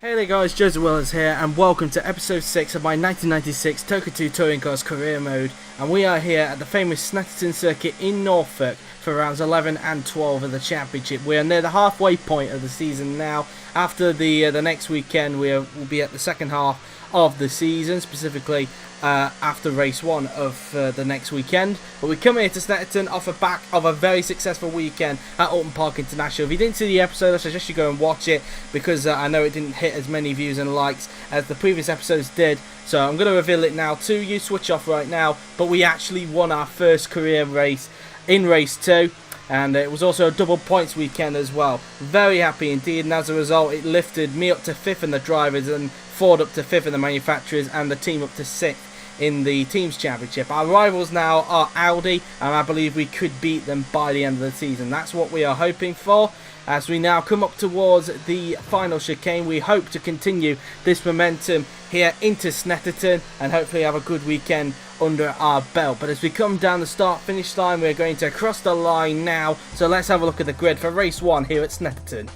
Hey there guys, Joseph Williams here and welcome to episode 6 of my 1996 ToCA 2 Touring Cars career mode, and we are here at the famous Snetterton circuit in Norfolk for rounds 11 and 12 of the Championship. We are near the halfway point of the season now. After the next weekend we'll be at the second half of the season, specifically after race 1 of the next weekend. But we come here to Snetterton off the back of a very successful weekend at Oulton Park International. If you didn't see the episode, I suggest you go and watch it, because I know it didn't hit as many views and likes as the previous episodes did. So I'm going to reveal it now to you. Switch off right now. But we actually won our first career race in race 2. And it was also a double points weekend as well. Very happy indeed, and as a result it lifted me up to 5th in the drivers and Ford up to 5th in the manufacturers and the team up to 6th in the teams championship. Our rivals now are Audi, and I believe we could beat them by the end of the season. That's what we are hoping for. As we now come up towards the final chicane, we hope to continue this momentum here into Snetterton and hopefully have a good weekend under our belt. But as we come down the start finish line, we're going to cross the line now. So let's have a look at the grid for race 1 here at Snetterton.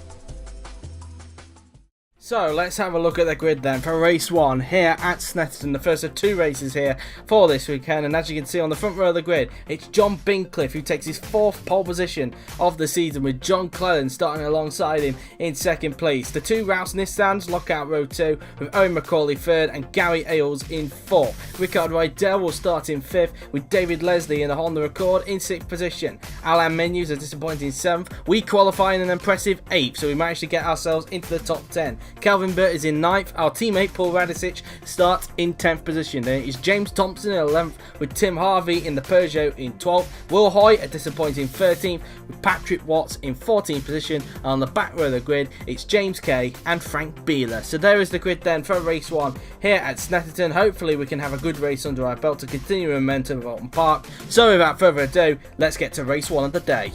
So let's have a look at the grid then for race 1 here at Snetterton, the first of 2 races here for this weekend. And as you can see on the front row of the grid, it's John Bincliffe who takes his 4th pole position of the season, with John Clellan starting alongside him in 2nd place. The 2 Rouse Nissans lock out row 2 with Owen Macaulay 3rd and Gary Ailes in 4th. Rickard Rydell will start in 5th, with David Leslie in the Honda Accord in 6th position. Alain Menus a disappointing 7th. We qualify in an impressive 8th, so we managed to get ourselves into the top 10. Calvin Burt is in 9th. Our teammate Paul Radicic starts in 10th position. Then it is James Thompson in 11th, with Tim Harvey in the Peugeot in 12th. Will Hoy a disappointing 13th, with Patrick Watts in 14th position. And on the back row of the grid, it's James Kay and Frank Beeler. So there is the grid then for race 1 here at Snetterton. Hopefully we can have a good race under our belt to continue momentum of Oulton Park. So without further ado, let's get to race 1 of the day.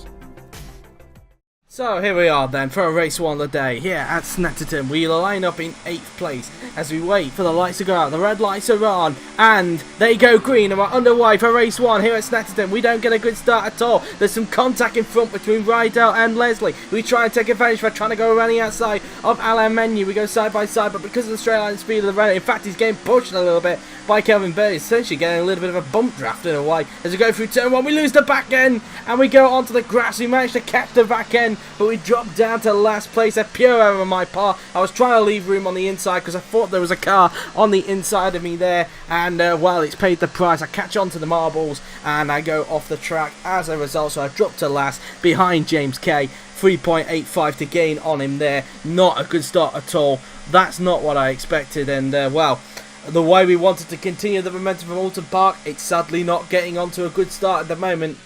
So here we are then for race 1 of the day here at Snetterton. We line up in 8th place as we wait for the lights to go out. The red lights are on and they go green, and we're underway for race 1 here at Snetterton. We don't get a good start at all. There's some contact in front between Rydell and Leslie. We try and take advantage. We're trying to go around the outside of Alain Menu. We go side by side, but because of the straight line speed of the runner, in fact he's getting pushed a little bit by Kelvin Burt. He's essentially getting a little bit of a bump draft in a way. As we go through turn 1, we lose the back end and we go onto the grass. We manage to catch the back end, but we drop down to last place. A pure error on my part. I was trying to leave room on the inside because I thought there was a car on the inside of me there, and well, it's paid the price. I catch onto the marbles and I go off the track as a result, so I drop to last behind James Kay. 3.85 to gain on him there. Not a good start at all. That's not what I expected, and well, the way we wanted to continue the momentum from Oulton Park, it's sadly not getting onto a good start at the moment,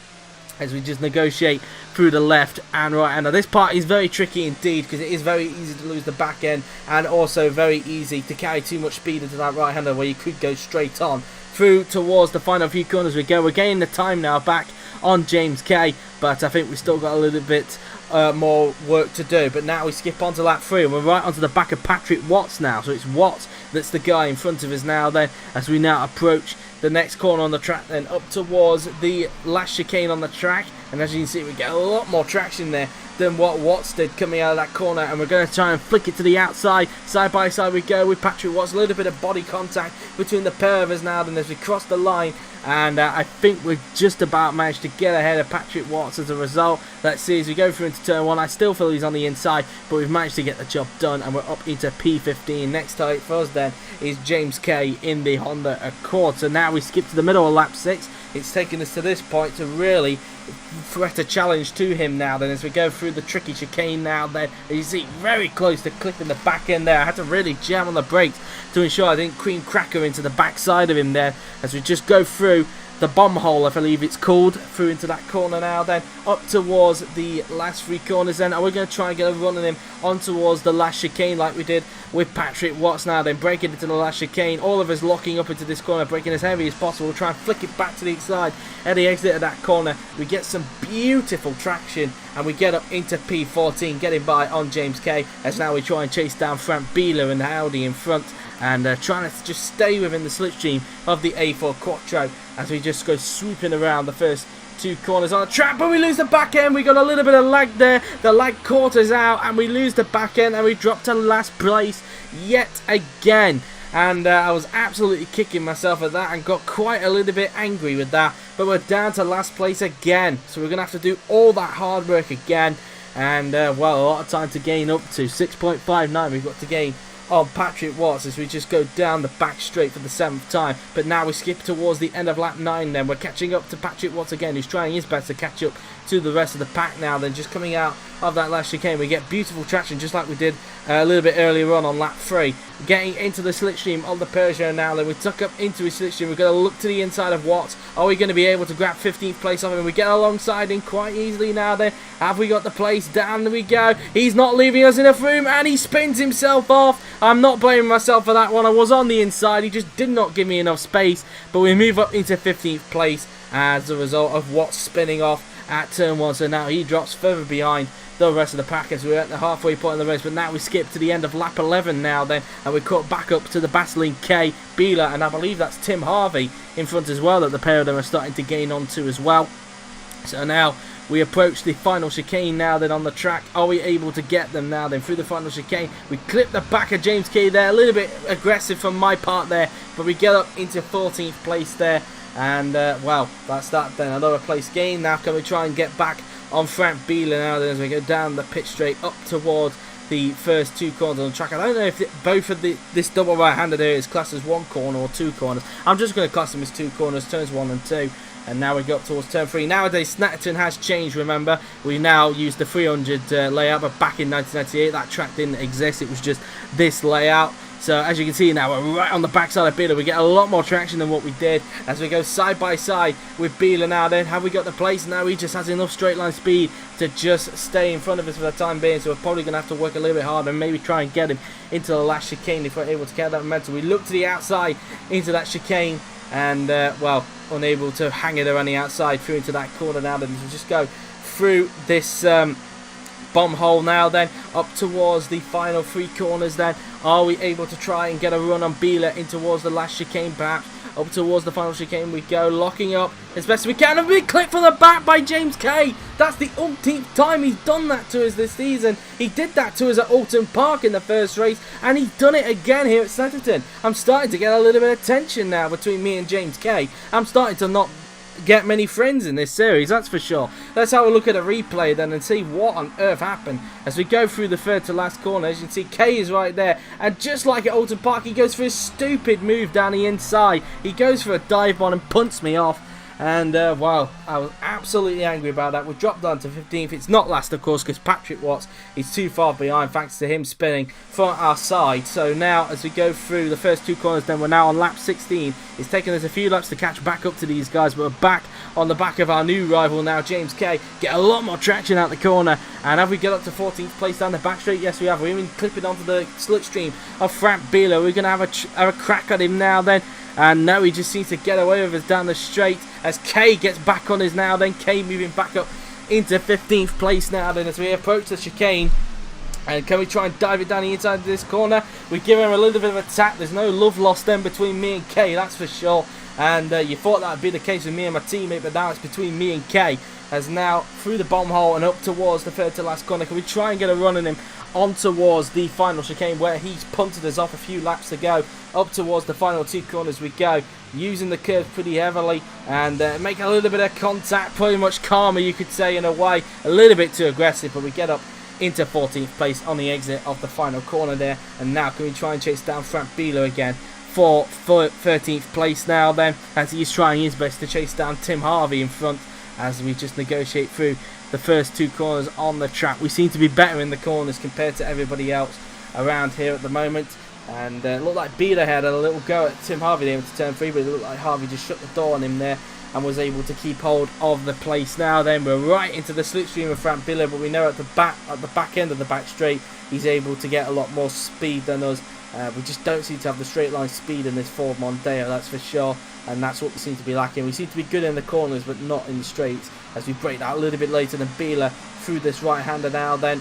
as we just negotiate through the left and right hand. Now this part is very tricky indeed, because it is very easy to lose the back end and also very easy to carry too much speed into that right hander where you could go straight on through towards the final few corners we go. We're getting the time now back on James Kay, but I think we've still got a little bit more work to do. But now we skip on to lap 3 and we're right onto the back of Patrick Watts now. So it's Watts that's the guy in front of us now then, as we now approach the next corner on the track, then up towards the last chicane on the track. And as you can see, we get a lot more traction there than what Watts did coming out of that corner, and we're going to try and flick it to the outside. Side by side we go with Patrick Watts. A little bit of body contact between the pair of us now then as we cross the line, and I think we've just about managed to get ahead of Patrick Watts as a result. Let's see as we go through into turn 1. I still feel he's on the inside, but we've managed to get the job done and we're up into P15. Next target for us then is James Kay in the Honda Accord. So now we skip to the middle of lap 6. It's taken us to this point to really threat a challenge to him now then, as we go through the tricky chicane now then. You see, very close to clipping the back end there. I had to really jam on the brakes to ensure I didn't cream cracker into the back side of him there, as we just go through the bomb hole, I believe it's called, through into that corner now then, up towards the last 3 corners then, and we're going to try and get a run on him on towards the last chicane like we did with Patrick Watts now then, breaking into the last chicane. All of us locking up into this corner, breaking as heavy as possible. We'll try and flick it back to the side at the exit of that corner. We get some beautiful traction and we get up into P14, getting by on James Kay, as now we try and chase down Frank Beeler and Audi in front, and trying to just stay within the slipstream of the A4 Quattro as we just go swooping around the first two corners on the track, but we lose the back end. We got a little bit of lag there. The lag caught us out, and we lose the back end, and we drop to last place yet again. And I was absolutely kicking myself at that and got quite a little bit angry with that. But we're down to last place again, so we're going to have to do all that hard work again. And, well, a lot of time to gain up to. 6.59 we've got to gain on Patrick Watts as we just go down the back straight for the 7th time. But now we skip towards the end of lap 9 then. We're catching up to Patrick Watts again, who's trying his best to catch up to the rest of the pack now. Then just coming out of that last chicane, we get beautiful traction just like we did a little bit earlier on lap 3. Getting into the slipstream of the Peugeot now. Then we tuck up into his slipstream. We're going to look to the inside of Watts. Are we going to be able to grab 15th place off him? We get alongside him quite easily now then. Have we got the place? Down we go. He's not leaving us enough room, and he spins himself off. I'm not blaming myself for that one. I was on the inside. He just did not give me enough space. But we move up into 15th place as a result of Watts spinning off at turn 1. So now he drops further behind the rest of the pack as we're at the halfway point of the race. But now we skip to the end of lap 11 now then, and we cut back up to the battling K, Beeler, and I believe that's Tim Harvey in front as well, that the pair of them are starting to gain onto as well. So now we approach the final chicane now then on the track. Are we able to get them now then through the final chicane? We clip the back of James K there, a little bit aggressive from my part there, but we get up into 14th place there. And, well, that's that then. Another place gain. Now can we try and get back on Frank Beeler now then as we go down the pit straight up towards the first 2 corners on the track. I don't know if both of this double right-hander there is classed as 1 corner or 2 corners. I'm just going to class them as 2 corners, turns 1 and 2. And now we got towards turn 3. Nowadays, Snetterton has changed, remember. We now use the 300 layout, but back in 1998, that track didn't exist. It was just this layout. So as you can see now, we're right on the backside of Beeler. We get a lot more traction than what we did as we go side by side with Beeler now then. Have we got the place? Now he just has enough straight line speed to just stay in front of us for the time being. So we're probably going to have to work a little bit harder and maybe try and get him into the last chicane if we're able to get that momentum. We look to the outside into that chicane and, well, unable to hang it around the outside through into that corner now. Then we just go through this bomb hole now then up towards the final 3 corners then. Are we able to try and get a run on Beeler in towards the last chicane perhaps? Up towards the final chicane we go, locking up as best as we can, and we clip from the back by James K. That's the umpteenth time he's done that to us this season. He did that to us at Oulton Park in the first race, and he's done it again here at Snetterton. I'm starting to get a little bit of tension now between me and James K. I'm starting to not get many friends in this series, that's for sure. Let's have a look at a replay then and see what on earth happened as we go through the third to last corner. As you can see, K is right there, and just like at Oulton Park, he goes for a stupid move down the inside. He goes for a dive bomb and punts me off. And, wow, I was absolutely angry about that. We've dropped down to 15th. It's not last, of course, because Patrick Watts is too far behind thanks to him spinning from our side. So now, as we go through the first 2 corners, then we're now on lap 16. It's taken us a few laps to catch back up to these guys, but we're back on the back of our new rival now, James K. Get a lot more traction out the corner. And have we got up to 14th place down the back straight? Yes, we have. We're even clipping onto the slipstream of Frank Beeler. We're going to have a crack at him now then. And now he just seems to get away with us down the straight as K gets back on us now. Then K moving back up into 15th place now then as we approach the chicane. And can we try and dive it down the inside of this corner? We give him a little bit of a tap. There's no love lost then between me and K, that's for sure. And you thought that would be the case with me and my teammate, but now it's between me and K. As now through the bomb hole and up towards the third to last corner. Can we try and get a run on him on towards the final chicane where he's punted us off a few laps to go? Up towards the final 2 corners we go, using the curve pretty heavily and make a little bit of contact, pretty much karma you could say in a way, a little bit too aggressive, but we get up into 14th place on the exit of the final corner there. And now can we try and chase down Frank Beeler again for 13th place now then, as he's trying his best to chase down Tim Harvey in front as we just negotiate through the first 2 corners on the track. We seem to be better in the corners compared to everybody else around here at the moment. And it looked like Beeler had a little go at Tim Harvey there into turn 3, but it looked like Harvey just shut the door on him there and was able to keep hold of the place now. Then we're right into the slipstream of Frank Beeler, but we know at the back end of the back straight he's able to get a lot more speed than us. We just don't seem to have the straight line speed in this Ford Mondeo, that's for sure, and that's what we seem to be lacking. We seem to be good in the corners but not in the straights as we break that a little bit later than Beeler through this right-hander now. Then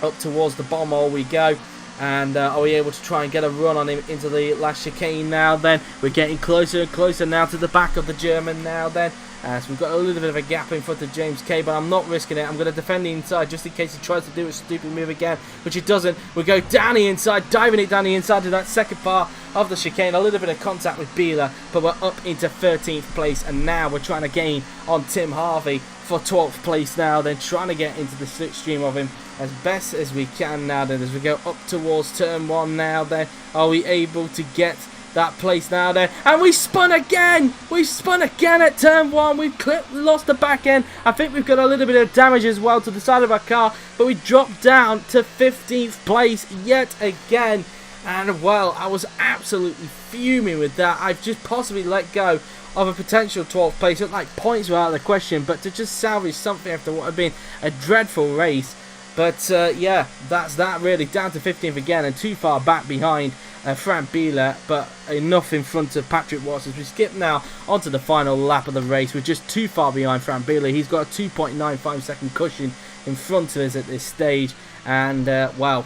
up towards the bomb hole we go. And are we able to try and get a run on him into the last chicane now then? We're getting closer and closer now to the back of the German now then. So we've got a little bit of a gap in front of James K, but I'm not risking it. I'm going to defend the inside just in case he tries to do a stupid move again, which he doesn't. We go down the inside, diving it down the inside to that second part of the chicane. A little bit of contact with Beeler, but we're up into 13th place, and now we're trying to gain on Tim Harvey for 12th place now, then trying to get into the slipstream of him as best as we can now. Then as we go up towards turn 1 now, then are we able to get that place now there? And we spun again! We spun again at turn 1. We've lost the back end. I think we've got a little bit of damage as well to the side of our car, but we dropped down to 15th place yet again. And well, I was absolutely fuming with that. I've just possibly let go of a potential 12th place. It looked like points were out of the question, but to just salvage something after what had been a dreadful race. But yeah, that's that really. Down to 15th again and too far back behind Frank Beeler, but enough in front of Patrick Watts as we skip now onto the final lap of the race. We're just too far behind Frank Beeler. He's got a 2.95 second cushion in front of us at this stage, and well,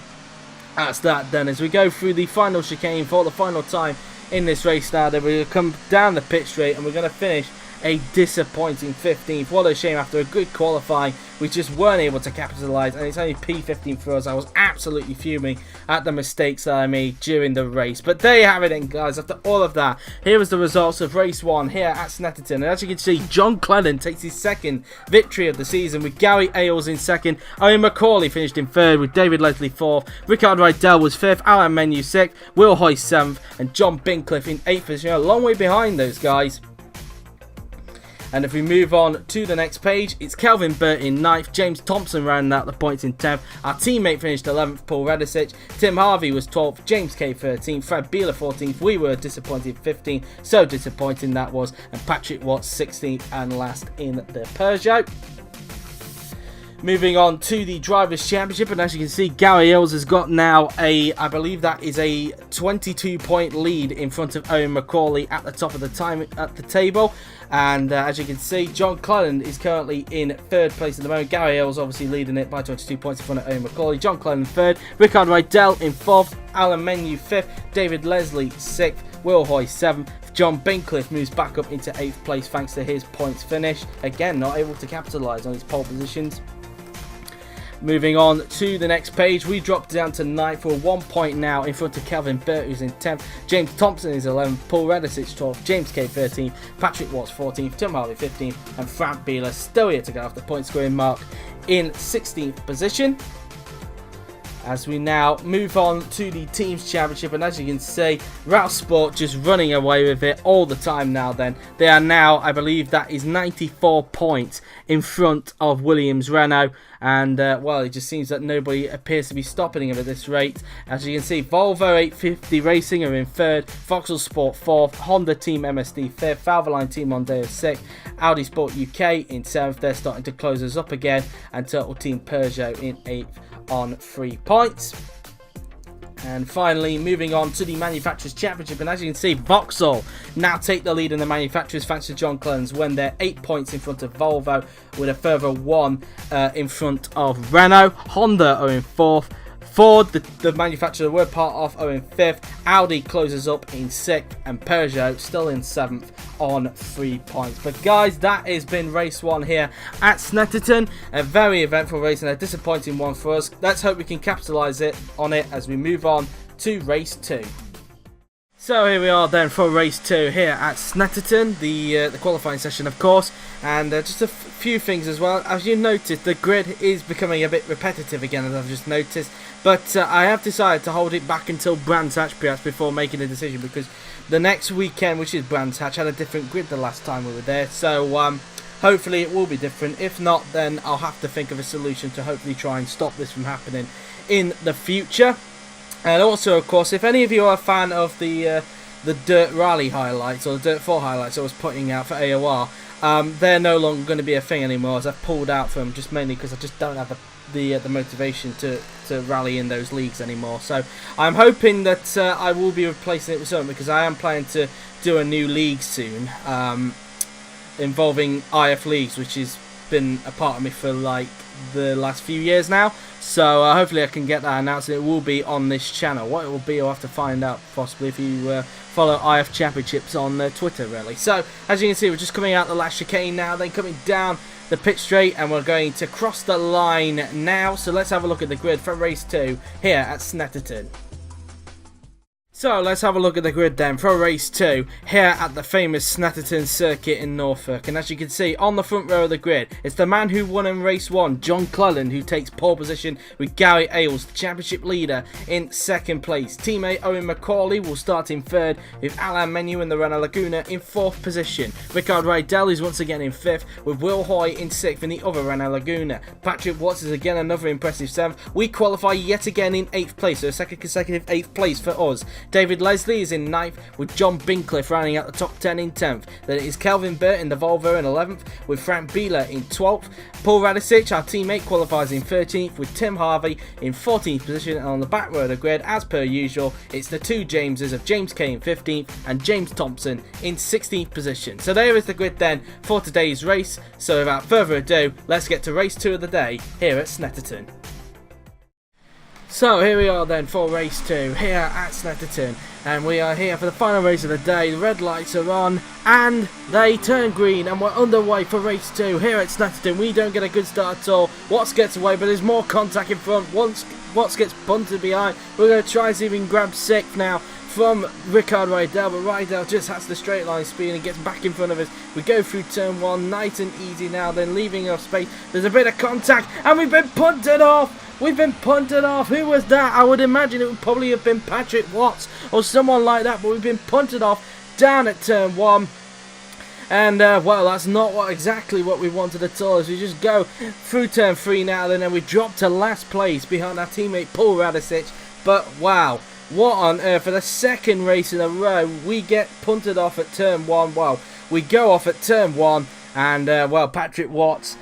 that's that then. As we go through the final chicane for the final time in this race now, then we're going to come down the pit straight and we're going to finish a disappointing 15th. What a shame. After a good qualifying, we just weren't able to capitalise, and it's only P15 for us. I was absolutely fuming at the mistakes that I made during the race. But there you have it then, guys. After all of that, here is the results of race 1 here at Snetterton. And as you can see, John Clennon takes his second victory of the season, with Gary Ailes in second. Owen McCauley finished in third, with David Leslie fourth. Rickard Rydell was fifth. Alan Menu sixth. Will Hoy seventh. And John Bincliffe in eighth position. A long way behind those guys. And if we move on to the next page, it's Kelvin Burt in 9th, James Thompson rounding out the points in 10th, our teammate finished 11th, Paul Redisic, Tim Harvey was 12th, James K 13th, Fred Beeler 14th, we were disappointed 15th, so disappointing that was, and Patrick Watts 16th and last in the Peugeot. Moving on to the Drivers' Championship, and as you can see, Gary Hills has got now I believe that is a 22-point lead in front of Owen McCauley at the top of the table. And as you can see, John Clennon is currently in third place at the moment. Gary Hills obviously leading it by 22 points in front of Owen McCauley. John Clennon third, Rickard Rydell in fourth, Alan Menu fifth, David Leslie sixth, Will Hoy seventh. John Bincliffe moves back up into 8th place thanks to his points finish. Again, not able to capitalise on his pole positions. Moving on to the next page, we drop down to 9th for 1 point now in front of Kelvin Burt, who's in 10th. James Thompson is 11th, Paul Redisic 12th, James K 13th, Patrick Watts 14th, Tim Harvey 15th, and Frank Beeler still here to get off the point scoring mark in 16th position. As we now move on to the Teams Championship, and as you can see, Rouse Sport just running away with it all the time now then. They are now, I believe that is 94 points in front of Williams Renault, and well, it just seems that nobody appears to be stopping him at this rate. As you can see, Volvo 850 Racing are in third, Vauxhall Sport 4th, Honda Team MSD 5th, Valvoline Team Mondeo 6th, Audi Sport UK in 7th, they're starting to close us up again, and Total Team Peugeot in 8th on 3 points. And finally, moving on to the Manufacturers' Championship, and as you can see, Vauxhall now take the lead in the Manufacturers thanks to John Clennons when they're 8 points in front of Volvo, with a further 1 in front of Renault. Honda are in 4th. Ford, the manufacturer we're part of, are in 5th. Audi closes up in 6th, and Peugeot still in 7th on 3 points. But guys, that has been race 1 here at Snetterton. A very eventful race and a disappointing one for us. Let's hope we can capitalise on it as we move on to race 2. So here we are then for race 2 here at Snetterton, the qualifying session of course, and just a few things as well. As you noticed, the grid is becoming a bit repetitive again, as I've just noticed, but I have decided to hold it back until Brands Hatch perhaps before making a decision, because the next weekend, which is Brands Hatch, had a different grid the last time we were there, so hopefully it will be different. If not, then I'll have to think of a solution to hopefully try and stop this from happening in the future. And also, of course, if any of you are a fan of the Dirt Rally highlights, or the Dirt 4 highlights I was putting out for AOR, they're no longer going to be a thing anymore, as I've pulled out from them, just mainly because I just don't have the motivation to rally in those leagues anymore. So I'm hoping that I will be replacing it with something, because I am planning to do a new league soon, involving IF Leagues, which is been a part of me for like the last few years now. So hopefully I can get that announced. It will be on this channel. What it will be, you'll have to find out possibly if you follow IF Championships on Twitter, really. So as you can see, we're just coming out the last chicane now, then coming down the pit straight, and we're going to cross the line now. So let's have a look at the grid for race 2 here at Snetterton. So let's have a look at the grid then for race 2 here at the famous Snetterton circuit in Norfolk. And as you can see on the front row of the grid, it's the man who won in race 1, John Cleland, who takes pole position with Gary Ailes, the championship leader, in 2nd place. Teammate Owen Macaulay will start in 3rd, with Alain Menu in the Renault Laguna in 4th position. Rickard Rydell is once again in 5th, with Will Hoy in 6th in the other Renault Laguna. Patrick Watts is again another impressive 7th. We qualify yet again in 8th place, so a second consecutive 8th place for us. David Leslie is in 9th, with John Bincliffe rounding out the top 10 in 10th. Then it is Kelvin Burt in the Volvo in 11th, with Frank Bieler in 12th. Paul Radicic, our teammate, qualifies in 13th, with Tim Harvey in 14th position. And on the back row of the grid, as per usual, it's the two Jameses of James Kay in 15th and James Thompson in 16th position. So there is the grid then for today's race. So without further ado, let's get to race 2 of the day here at Snetterton. So here we are then for race 2 here at Snetterton, and we are here for the final race of the day. The red lights are on and they turn green, and we're underway for race 2 here at Snetterton. We don't get a good start at all. Watts gets away, but there's more contact in front. Once Watts gets punted behind, we're going to try and see if we can grab 6th now from Rickard Rydell, but Rydell just has the straight line speed and gets back in front of us. We go through turn 1 nice and easy now, then leaving enough space. There's a bit of contact and we've been punted off. We've been punted off. Who was that? I would imagine it would probably have been Patrick Watts or someone like that, but we've been punted off down at turn 1. And well, that's not exactly what we wanted at all, as we just go through turn 3 now, then we drop to last place behind our teammate Paul Radicic. But wow, what on earth, for the second race in a row we get punted off at turn 1. Well, we go off at turn 1, and well, Patrick Watts,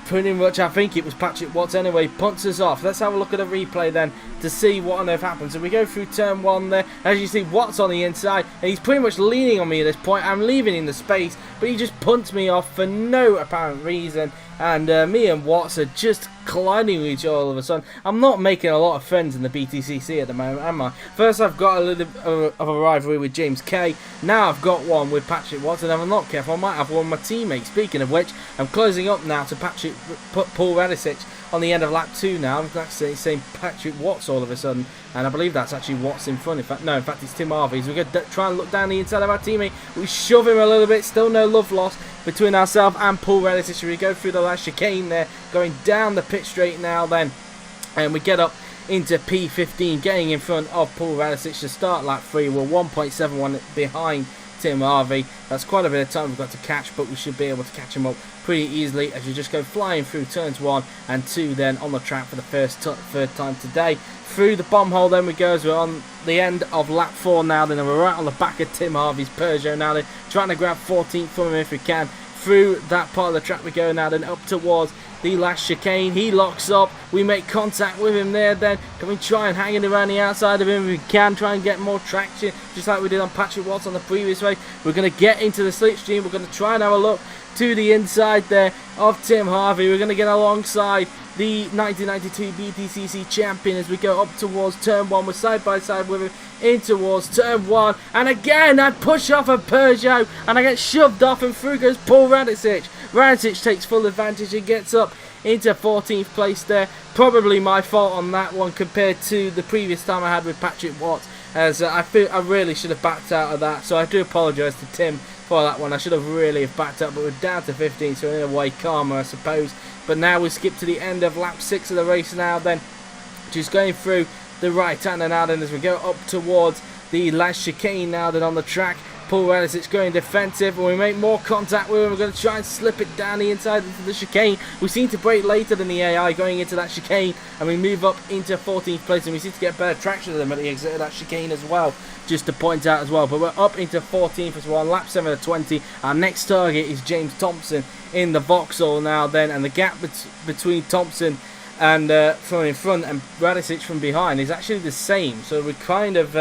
pretty much, I think it was Patrick Watts anyway, punts us off. Let's have a look at the replay then to see what on earth happens. So we go through turn 1 there. As you see, Watts on the inside, and he's pretty much leaning on me at this point. I'm leaving in the space, but he just punts me off for no apparent reason. And me and Watts are just colliding with each other all of a sudden. I'm not making a lot of friends in the BTCC at the moment, am I? First I've got a little bit of a rivalry with James Kay. Now I've got one with Patrick Watts, and if I'm not careful I might have one with my teammates. Speaking of which, I'm closing up now to Paul Radicic on the end of lap 2 now. I'm actually saying Patrick Watts all of a sudden, and I believe that's actually Watts in front. In fact, no, in fact it's Tim Harvey. So we're going to try and look down the inside of our teammate. We shove him a little bit, still no love lost between ourselves and Paul Radicic. We go through the last chicane there, going down the pit straight now then, and we get up into P15, getting in front of Paul Radicic to start lap 3. We're 1.71 behind Tim Harvey. That's quite a bit of time we've got to catch, but we should be able to catch him up pretty easily as you just go flying through turns 1 and 2 then on the track for the third time today. Through the bomb hole then we go, as we're on the end of lap 4 now then, and we're right on the back of Tim Harvey's Peugeot now then, trying to grab 14th from him if we can. Through that part of the track we go now then, up towards the last chicane. He locks up, we make contact with him there then. Can we try and hang it around the outside of him if we can, try and get more traction, just like we did on Patrick Watts on the previous race. We're going to get into the slipstream, we're going to try and have a look to the inside there of Tim Harvey. We're going to get alongside the 1992 BTCC champion as we go up towards turn 1. We're side by side with him in towards turn 1, and again I push off a Peugeot and I get shoved off, and through goes Paul Radicic. Radicic takes full advantage and gets up into 14th place there. Probably my fault on that one compared to the previous time I had with Patrick Watts, as I feel I really should have backed out of that, so I do apologise to Tim for that one. I should have really backed up, but we're down to 15, so in a way karma I suppose. But now we skip to the end of lap 6 of the race now then, just going through the right hand and out, and as we go up towards the last chicane now then on the track, Paul Radicic going defensive, and we make more contact with him. We're going to try and slip it down the inside into the chicane. We seem to brake later than the AI going into that chicane, and we move up into 14th place, and we seem to get better traction of them at the exit of that chicane as well, just to point out as well. But we're up into 14th as well on lap 7 of 20. Our next target is James Thompson in the Vauxhall now then, and the gap between Thompson and from in front and Radicic from behind is actually the same, so we're kind of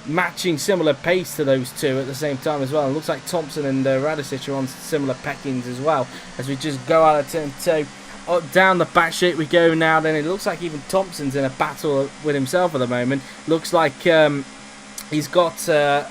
matching similar pace to those two at the same time as well. It looks like Thompson and Radicic are on similar peckings as well, as we just go out of turn 2. Down the back straight we go now. Then it looks like even Thompson's in a battle with himself at the moment. Looks like he's got, I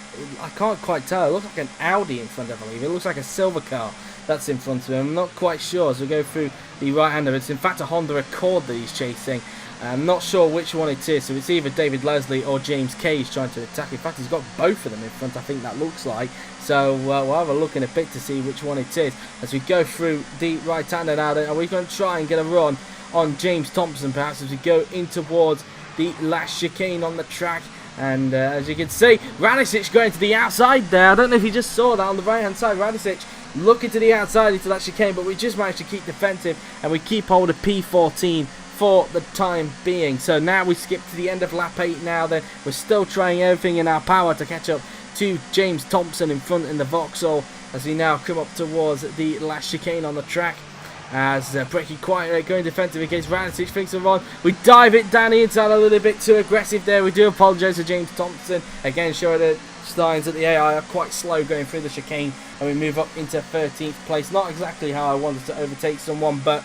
can't quite tell, it looks like an Audi in front, I believe. It looks like a silver car that's in front of him. I'm not quite sure, so we go through the right hander. It's in fact a Honda Accord that he's chasing. I'm not sure which one it is, so it's either David Leslie or James Kay he's trying to attack. In fact, he's got both of them in front, I think that looks like. So we'll have a look in a bit to see which one it is. As we go through the right-hander now, then, are we going to try and get a run on James Thompson, perhaps, as we go in towards the last chicane on the track. And as you can see, Radicic going to the outside there. I don't know if you just saw that on the right-hand side. Radicic looking to the outside into that chicane, but we just managed to keep defensive, and we keep hold of P14 for the time being. So now we skip to the end of lap 8 now. Then we're still trying everything in our power to catch up to James Thompson in front in the Vauxhall, as we now come up towards the last chicane on the track. As breaking quiet, going defensive against Radicic, thinks of on. We dive it down the inside a little bit too aggressive there. We do apologise to James Thompson. Again, showing the signs that the AI are quite slow going through the chicane, and we move up into 13th place. Not exactly how I wanted to overtake someone, but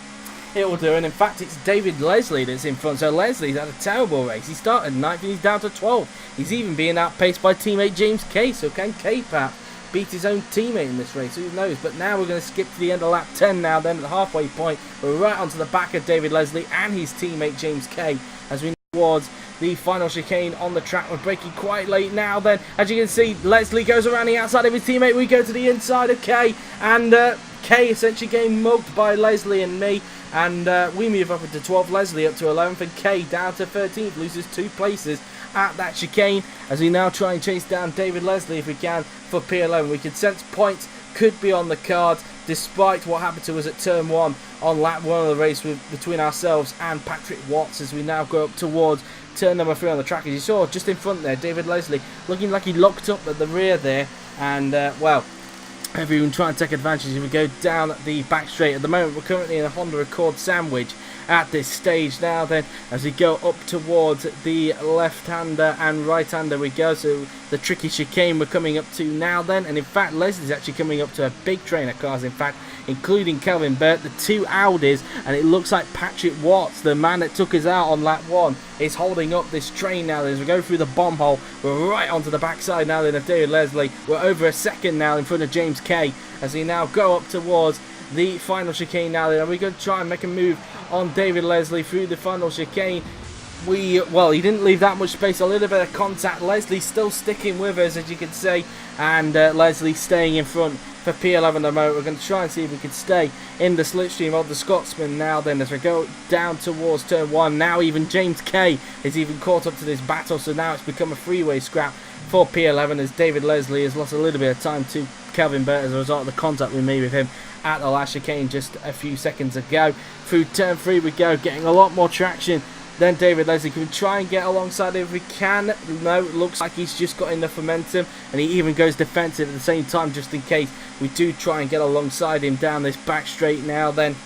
it will do. And in fact, it's David Leslie that's in front. So Leslie's had a terrible race. He started 9th and he's down to 12th. He's even being outpaced by teammate James Kay. So can Kay perhaps beat his own teammate in this race? Who knows? But now we're going to skip to the end of lap 10 now. Then at the halfway point, we're right onto the back of David Leslie and his teammate James Kay, as we move towards the final chicane on the track. We're braking quite late now. Then, as you can see, Leslie goes around the outside of his teammate. We go to the inside of Kay, and Kay essentially getting mugged by Leslie and me. And we move up into 12th, Leslie up to 11th, and Kay down to 13th, loses 2 places at that chicane, as we now try and chase down David Leslie if we can for P11. We can sense points could be on the cards, despite what happened to us at turn 1 on lap 1 of the race between ourselves and Patrick Watts, as we now go up towards turn number 3 on the track. As you saw just in front there, David Leslie looking like he locked up at the rear there, and well, everyone trying to take advantage as we go down the back straight. At the moment, we're currently in a Honda Accord sandwich at this stage now. Then, as we go up towards the left-hander and right-hander we go. So the tricky chicane we're coming up to now then. And in fact, Leslie's actually coming up to a big train of cars, in fact, including Kelvin Burt, the 2 Audis, and it looks like Patrick Watts, the man that took us out on lap 1, is holding up this train now. As we go through the bomb hole, we're right onto the backside now then of David Leslie. We're over a second now in front of James Kay, as we now go up towards the final chicane now then. Are we going to try and make a move on David Leslie through the final chicane? Well, he didn't leave that much space, a little bit of contact. Leslie still sticking with us, as you can see, and Leslie staying in front for P11 at the moment. We're going to try and see if we can stay in the slipstream of the Scotsman now then, as we go down towards turn 1. Now even James Kay is even caught up to this battle, so now it's become a freeway scrap for P11, as David Leslie has lost a little bit of time to Kelvin Burt as a result of the contact we made with him at the last chicane just a few seconds ago. Through turn 3 we go, getting a lot more traction than David Leslie. Can we try and get alongside him if we can? No, it looks like he's just got enough momentum, and he even goes defensive at the same time, just in case we do try and get alongside him down this back straight now then.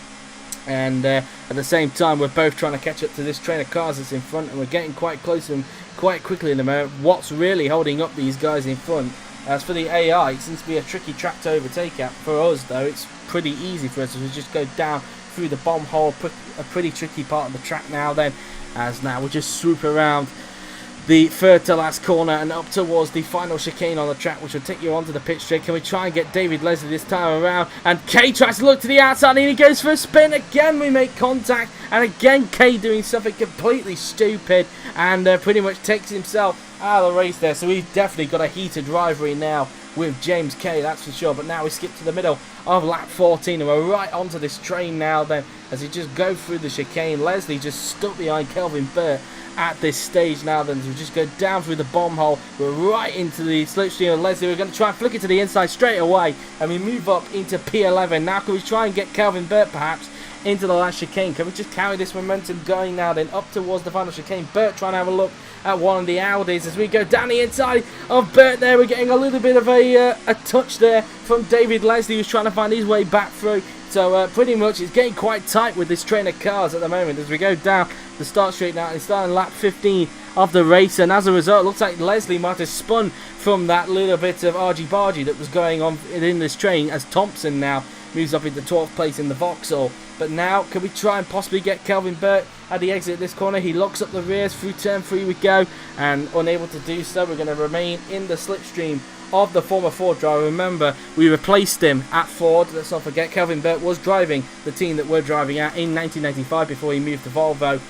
And at the same time, we're both trying to catch up to this train of cars that's in front, and we're getting quite close to them quite quickly in the moment. What's really holding up these guys in front? As for the AI, it seems to be a tricky track to overtake at. For us, though, it's pretty easy for us as we just go down through the bomb hole, a pretty tricky part of the track now then, as now we just swoop around the third to last corner and up towards the final chicane on the track, which will take you onto the pit straight. Can we try and get David Leslie this time around? And Kay tries to look to the outside and he goes for a spin. Again we make contact, and again Kay doing something completely stupid and pretty much takes himself out of the race there. So we've definitely got a heated rivalry now with James Kay, that's for sure. But now we skip to the middle of lap 14 and we're right onto this train now then, as we just go through the chicane. Leslie just stuck behind Kelvin Burt at this stage now then, as we just go down through the bomb hole. We're right into the slipstream of Leslie. We're going to try and flick it to the inside straight away, and we move up into P11. Now can we try and get Kelvin Burt perhaps into the last chicane? Can we just carry this momentum going now then up towards the final chicane? Burt trying to have a look at one of the Audis as we go down the inside of Burt there. We're getting a little bit of a touch there from David Leslie, who's trying to find his way back through. So pretty much it's getting quite tight with this train of cars at the moment as we go down the start straight now. He's starting lap 15 of the race, and as a result, it looks like Leslie might have spun from that little bit of argy-bargy that was going on in this train, as Thompson now moves up into 12th place in the Vauxhall. But now, can we try and possibly get Kelvin Burt at the exit of this corner? He locks up the rears, through turn 3 we go, and unable to do so, we're going to remain in the slipstream of the former Ford driver. Remember, we replaced him at Ford. Let's not forget, Kelvin Burt was driving the team that we're driving at in 1995 before he moved to Volvo,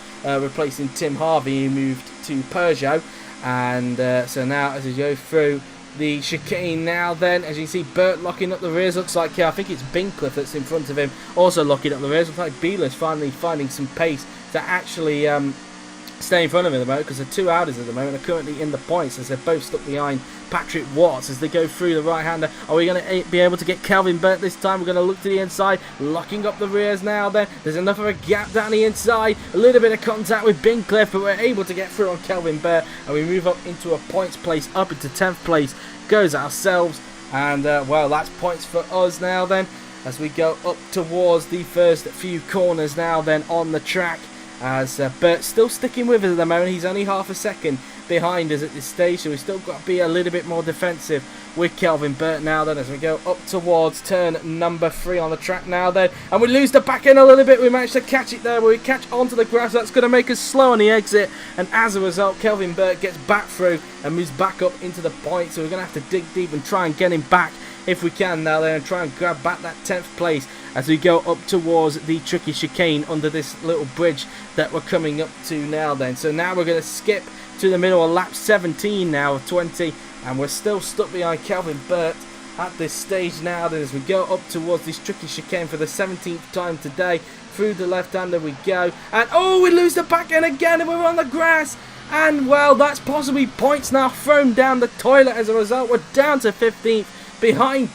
replacing Tim Harvey, who moved to Peugeot. And so now, as we go through the chicane now, then, as you can see, Burt locking up the rears. Looks like, I think it's Bincliffe that's in front of him, also locking up the rears. Looks like Beeler's finally finding some pace to actually stay in front of him at the moment, because the two Audis at the moment are currently in the points, as they're both stuck behind Patrick Watts as they go through the right-hander. Are we going to be able to get Kelvin Burt this time? We're going to look to the inside, locking up the rears now then. There's enough of a gap down the inside, a little bit of contact with Bincliffe, but we're able to get through on Kelvin Burt, and we move up into a points place, up into 10th place goes ourselves. And well, that's points for us now then, as we go up towards the first few corners now then on the track, as Burt's still sticking with us at the moment. He's only half a second behind us at this stage, so we've still got to be a little bit more defensive with Kelvin Burt now then, as we go up towards turn number 3 on the track now then, and we lose the back end a little bit. We managed to catch it there, but we catch onto the grass. That's going to make us slow on the exit, and as a result, Kelvin Burt gets back through and moves back up into the point, so we're going to have to dig deep and try and get him back if we can now then, and try and grab back that 10th place as we go up towards the tricky chicane under this little bridge that we're coming up to now then. So now we're going to skip to the middle of lap 17 now of 20, and we're still stuck behind Kelvin Burt at this stage now then, as we go up towards this tricky chicane for the 17th time today. Through the left-hander we go, and oh, we lose the back end again, and we're on the grass. And well, that's possibly points now thrown down the toilet. As a result, we're down to 15th behind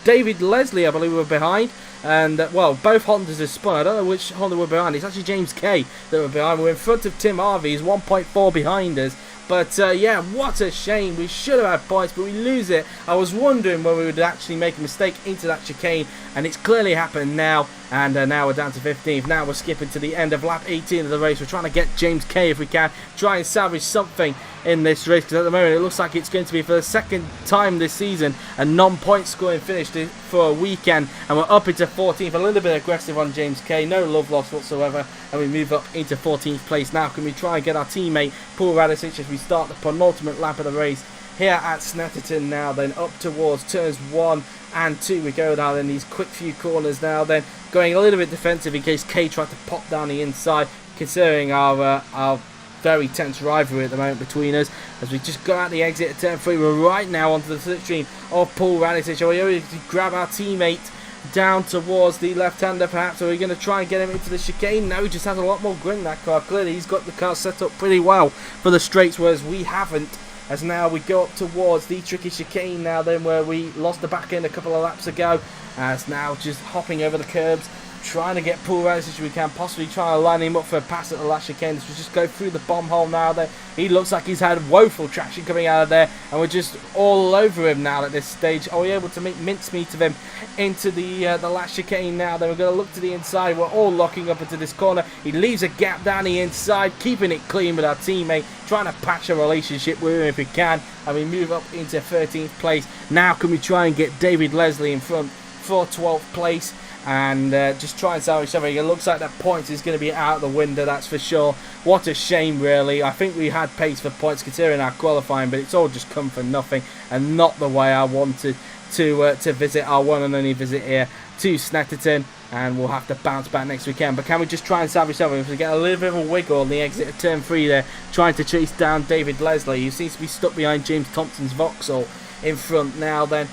David Leslie, I believe we're behind. And well, both Hondas have spun. I don't know which Honda we're behind. It's actually James K that we're behind. We're in front of Tim Harvey. He's 1.4 behind us. But yeah, what a shame. We should have had points, but we lose it. I was wondering when we would actually make a mistake into that chicane, and it's clearly happened now. And now we're down to 15th. Now we're skipping to the end of lap 18 of the race. We're trying to get James K if we can, try and salvage something in this race, because at the moment it looks like it's going to be for the second time this season a non-point scoring finish for a weekend, and we're up into 14th. A little bit aggressive on James K, no love lost whatsoever, and we move up into 14th place. Now can we try and get our teammate Paul Radicic as we start the penultimate lap of the race here at Snetterton now then, up towards turns 1 and 2 we go now then, these quick few corners now then, going a little bit defensive in case K tried to pop down the inside, considering our very tense rivalry at the moment between us. As we just go out the exit at turn 3, we're right now onto the slipstream of Paul Radicic. Are we able to grab our teammate down towards the left-hander perhaps? Are we going to try and get him into the chicane? No, he just has a lot more grit in that car. Clearly he's got the car set up pretty well for the straights, whereas we haven't. As now we go up towards the tricky chicane now then, where we lost the back end a couple of laps ago. As now just hopping over the curbs, trying to get Paul Radicic as we can, possibly trying to line him up for a pass at the last chicane. As we just go through the bomb hole now there. He looks like he's had woeful traction coming out of there, and we're just all over him now at this stage. Are we able to make mincemeat of him into the last chicane now? Then we're going to look to the inside. We're all locking up into this corner. He leaves a gap down the inside, keeping it clean with our teammate, trying to patch a relationship with him if we can, and we move up into 13th place. Now can we try and get David Leslie in front for 12th place, and just try and salvage something? It looks like that points is going to be out the window, that's for sure. What a shame, really. I think we had pace for points considering our qualifying, but it's all just come for nothing, and not the way I wanted to visit our one and only visit here to Snetterton. And we'll have to bounce back next weekend. But can we just try and salvage something? If we get a little bit of a wiggle on the exit of turn 3 there, trying to chase down David Leslie, who seems to be stuck behind James Thompson's Vauxhall in front now then,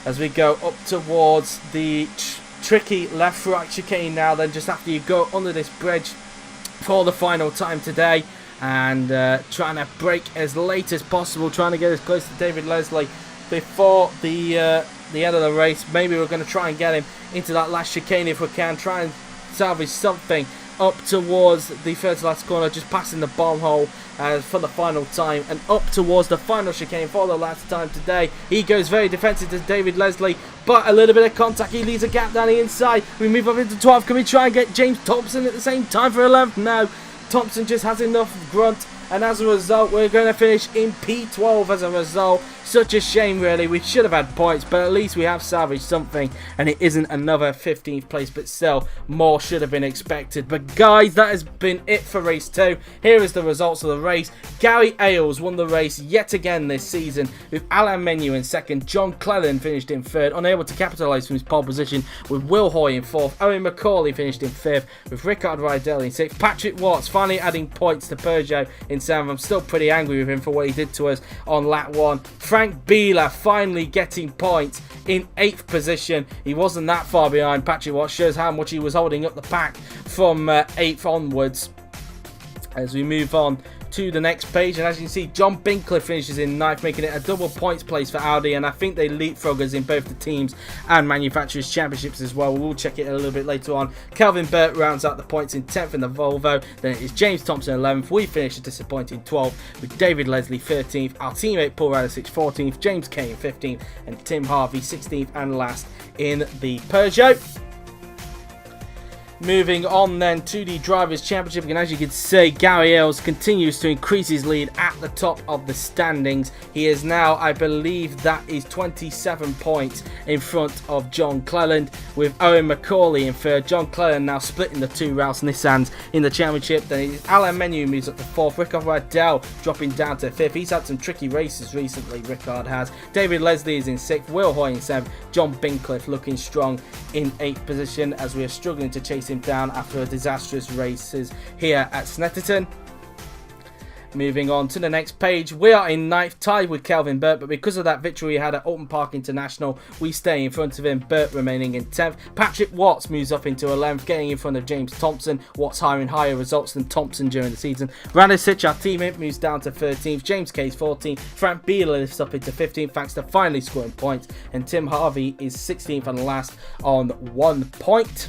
as we go up towards the tricky left-right chicane now then, just after you go under this bridge for the final time today, and trying to brake as late as possible, trying to get as close to David Leslie before the end of the race. Maybe we're going to try and get him into that last chicane if we can, try and salvage something up towards the first last corner, just passing the bomb hole for the final time, and up towards the final chicane for the last time today. He goes very defensive to David Leslie, but a little bit of contact. He leaves a gap down the inside. We move up into 12th. Can we try and get James Thompson at the same time for 11th? No. Thompson just has enough grunt, and as a result we're going to finish in P12 as a result. Such a shame really, we should have had points, but at least we have salvaged something, and it isn't another 15th place, but still more should have been expected. But guys, that has been it for race 2. Here is the results of the race. Gary Ailes won the race yet again this season, with Alain Menu in second. John Clellan finished in third, unable to capitalise from his pole position, with Will Hoy in fourth. Owen McCauley finished in fifth, with Rickard Rydell in sixth. Patrick Watts finally adding points to Peugeot in seventh. I'm still pretty angry with him for what he did to us on lap 1. Frank Beeler finally getting points in 8th position. He wasn't that far behind Patrick Watts, shows how much he was holding up the pack from 8th onwards. As we move on to the next page, and as you can see, John Binkler finishes in 9th, making it a double points place for Audi, and I think they leapfrog us in both the teams and manufacturers championships as well. We'll check it a little bit later on. Kelvin Burt rounds out the points in 10th in the Volvo. Then it is James Thompson 11th. We finish a disappointing 12th with David Leslie 13th, our teammate Paul Radisich 14th, James Kane 15th, and Tim Harvey 16th and last in the Peugeot. Moving on then to the Drivers' Championship, and as you can see, Gary Ailes continues to increase his lead at the top of the standings. He is now, I believe that is 27 points in front of John Cleland, with Owen McCauley in third. John Cleland now splitting the two Rouse Nissans in the Championship. Then Alain Menu moves up to fourth. Rickard Rydell dropping down to fifth. He's had some tricky races recently, Rickard has. David Leslie is in sixth. Will Hoy in seventh. John Bincliffe looking strong in 8th position, as we are struggling to chase him down after a disastrous races here at Snetterton. Moving on to the next page, we are in 9th, tied with Kelvin Burt, but because of that victory we had at Oulton Park International, we stay in front of him, Burt remaining in 10th. Patrick Watts moves up into 11th, getting in front of James Thompson. Watts hiring higher results than Thompson during the season. Radisich, our teammate, moves down to 13th. James Case 14th. Frank Beeler lifts up into 15th thanks to finally scoring points, and Tim Harvey is 16th and last on 1 point.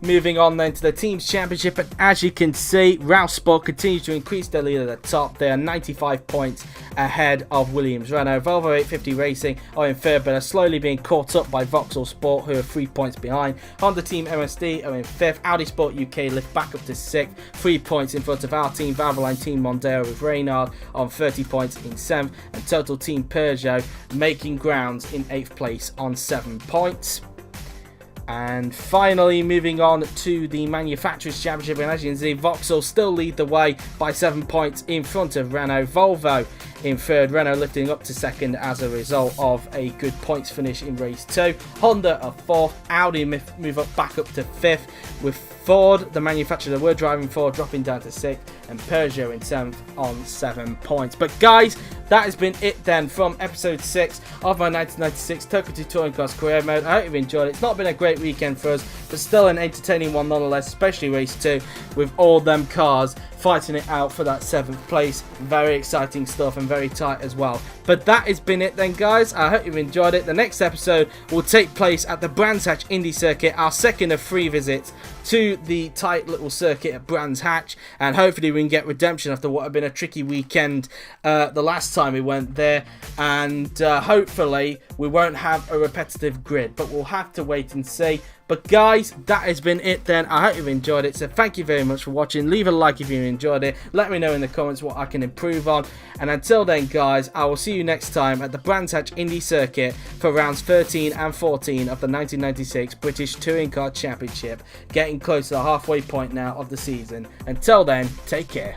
Moving on then to the Teams Championship, and as you can see, Rouse Sport continues to increase their lead at the top. They are 95 points ahead of Williams Renault. Volvo 850 Racing are in third, but are slowly being caught up by Vauxhall Sport, who are 3 points behind. Honda Team MSD are in 5th. Audi Sport UK lift back up to 6th, 3 points in front of our team. Valvoline Team Mondeo with Reynard on 30 points in 7th, and Total Team Peugeot making grounds in 8th place on 7 points. And finally, moving on to the Manufacturers' Championship, and as you can see, Vauxhall still lead the way by 7 points in front of Renault. Volvo in third, Renault lifting up to second as a result of a good points finish in race 2. Honda are 4th, Audi move back up to 5th, with Ford, the manufacturer that we're driving for, dropping down to 6th, and Peugeot in 7th on 7 points. But guys, that has been it then from episode 6 of my 1996 ToCA Touring Cars career mode. I hope you've enjoyed it. It's not been a great weekend for us, but still an entertaining one nonetheless, especially race 2 with all them cars fighting it out for that 7th place. Very exciting stuff and very tight as well. But that has been it then, guys. I hope you've enjoyed it. The next episode will take place at the Brands Hatch Indy Circuit, our second of 3 visits to the tight little circuit at Brands Hatch, and hopefully we can get redemption after what had been a tricky weekend the last time we went there, and hopefully we won't have a repetitive grid, but we'll have to wait and see. But guys, that has been it then. I hope you've enjoyed it, so thank you very much for watching. Leave a like if you enjoyed it. Let me know in the comments what I can improve on, and until then guys, I will see you next time at the Brands Hatch Indy Circuit for rounds 13 and 14 of the 1996 British Touring Car Championship, getting close to the halfway point now of the season. Until then, take care.